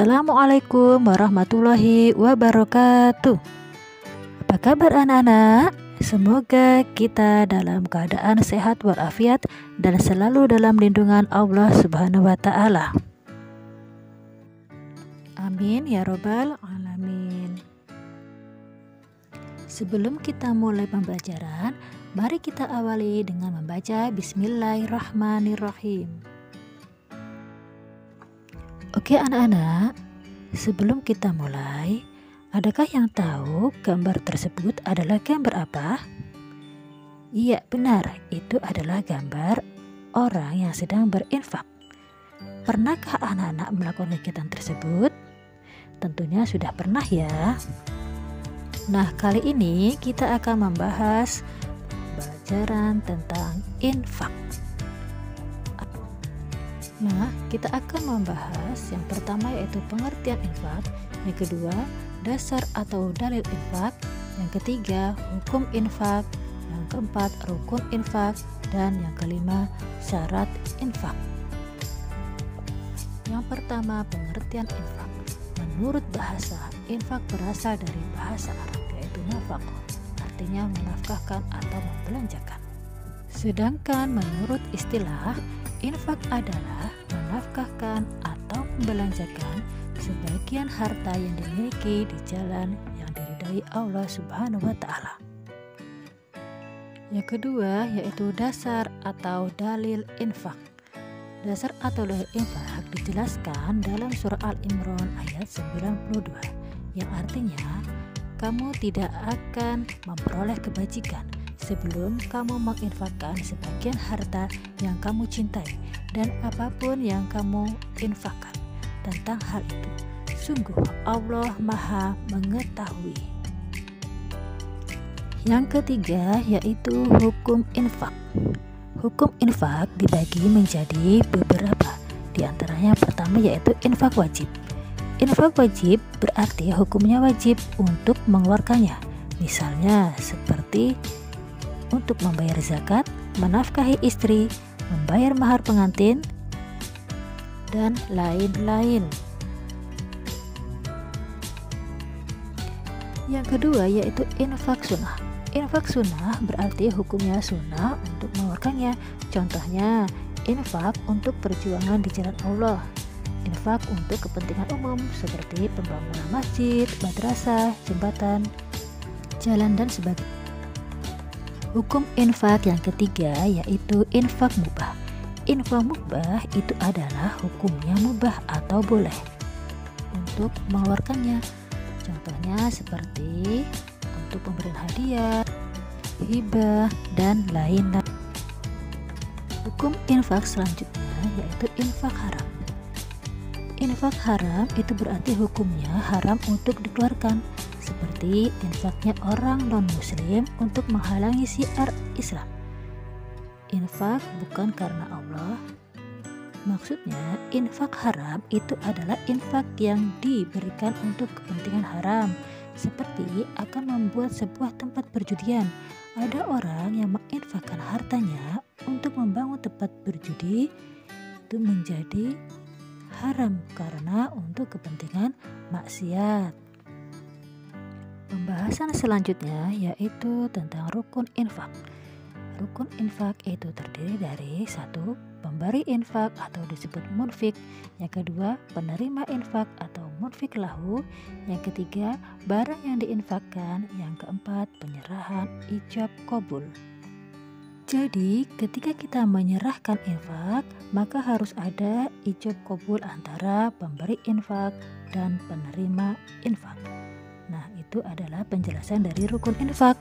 Assalamualaikum warahmatullahi wabarakatuh. Apa kabar anak-anak? Semoga kita dalam keadaan sehat walafiat dan selalu dalam lindungan Allah Subhanahu wa Ta'ala. Amin ya Robbal Alamin. Sebelum kita mulai pembelajaran, mari kita awali dengan membaca Bismillahirrahmanirrahim. Oke anak-anak, sebelum kita mulai, adakah yang tahu gambar tersebut adalah gambar apa? Iya benar, itu adalah gambar orang yang sedang berinfak. Pernahkah anak-anak melakukan kegiatan tersebut? Tentunya sudah pernah ya. Nah, kali ini kita akan membahas pelajaran tentang infak. Nah, kita akan membahas yang pertama yaitu pengertian infak, yang kedua dasar atau dalil infak, yang ketiga hukum infak, yang keempat rukun infak, dan yang kelima syarat infak. Yang pertama pengertian infak. Menurut bahasa, infak berasal dari bahasa Arab yaitu nafaqah, artinya menafkahkan atau membelanjakan. Sedangkan menurut istilah, infak adalah menafkahkan atau membelanjakan sebagian harta yang dimiliki di jalan yang diridhai Allah Subhanahu wa Ta'ala. Yang kedua yaitu dasar atau dalil infak. Dasar atau dalil infak dijelaskan dalam surah Al-Imran ayat 92, yang artinya kamu tidak akan memperoleh kebajikan sebelum kamu menginfakkan sebagian harta yang kamu cintai dan apapun yang kamu infakkan tentang hal itu. Sungguh Allah Maha Mengetahui. Yang ketiga yaitu hukum infak. Hukum infak dibagi menjadi beberapa. Di antaranya pertama yaitu infak wajib. Infak wajib berarti hukumnya wajib untuk mengeluarkannya. Misalnya seperti untuk membayar zakat, menafkahi istri, membayar mahar pengantin, dan lain-lain. Yang kedua yaitu infak sunnah. Infak sunnah berarti hukumnya sunnah untuk mengeluarkannya. Contohnya, infak untuk perjuangan di jalan Allah, infak untuk kepentingan umum seperti pembangunan masjid, madrasah, jembatan, jalan, dan sebagainya. Hukum infak yang ketiga yaitu infak mubah. Infak mubah itu adalah hukumnya mubah atau boleh untuk mengeluarkannya. Contohnya seperti untuk pemberian hadiah, hibah, dan lain-lain. Hukum infak selanjutnya yaitu infak haram. Infak haram itu berarti hukumnya haram untuk dikeluarkan, seperti infaknya orang non-muslim untuk menghalangi syiar Islam. Infak bukan karena Allah. Maksudnya, infak haram itu adalah infak yang diberikan untuk kepentingan haram, seperti akan membuat sebuah tempat perjudian. Ada orang yang menginfakkan hartanya untuk membangun tempat berjudi, itu menjadi haram karena untuk kepentingan maksiat. Pembahasan selanjutnya yaitu tentang rukun infak. Rukun infak itu terdiri dari satu, pemberi infak atau disebut munfik. Yang kedua, penerima infak atau munfik lahu. Yang ketiga, barang yang diinfakkan. Yang keempat, penyerahan ijab qabul. Jadi, ketika kita menyerahkan infak, maka harus ada ijab qabul antara pemberi infak dan penerima infak. Nah, itu adalah penjelasan dari rukun infak.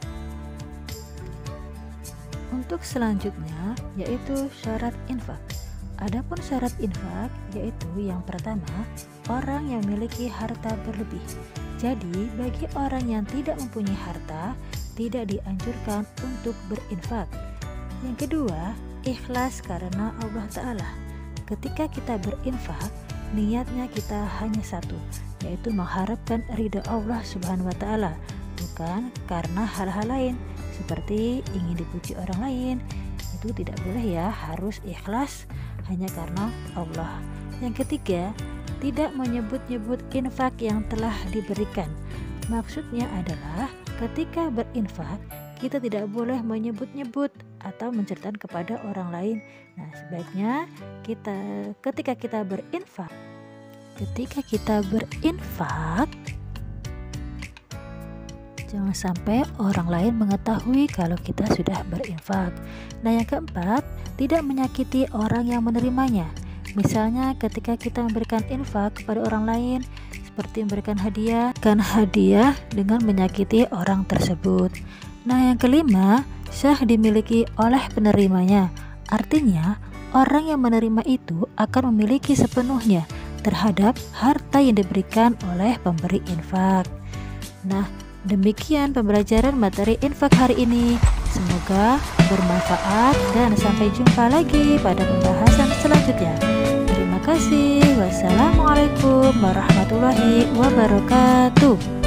Untuk selanjutnya yaitu syarat infak. Adapun syarat infak yaitu yang pertama, orang yang memiliki harta berlebih. Jadi, bagi orang yang tidak mempunyai harta, tidak dianjurkan untuk berinfak. Yang kedua, ikhlas karena Allah Ta'ala. Ketika kita berinfak, niatnya kita hanya satu, yaitu mengharapkan ridha Allah Subhanahu wa Ta'ala, bukan karena hal-hal lain seperti ingin dipuji orang lain. Itu tidak boleh ya, harus ikhlas hanya karena Allah. Yang ketiga, tidak menyebut-nyebut infak yang telah diberikan. Maksudnya adalah ketika berinfak kita tidak boleh menyebut-nyebut atau menceritakan kepada orang lain. Nah, sebaiknya ketika kita berinfak, jangan sampai orang lain mengetahui kalau kita sudah berinfak. Nah, yang keempat, tidak menyakiti orang yang menerimanya. Misalnya ketika kita memberikan infak kepada orang lain, seperti memberikan hadiah dengan menyakiti orang tersebut. Nah, yang kelima, sah dimiliki oleh penerimanya. Artinya, orang yang menerima itu akan memiliki sepenuhnya terhadap harta yang diberikan oleh pemberi infak. Nah, demikian pembelajaran materi infak hari ini. Semoga bermanfaat dan sampai jumpa lagi pada pembahasan selanjutnya. Terima kasih. Wassalamualaikum warahmatullahi wabarakatuh.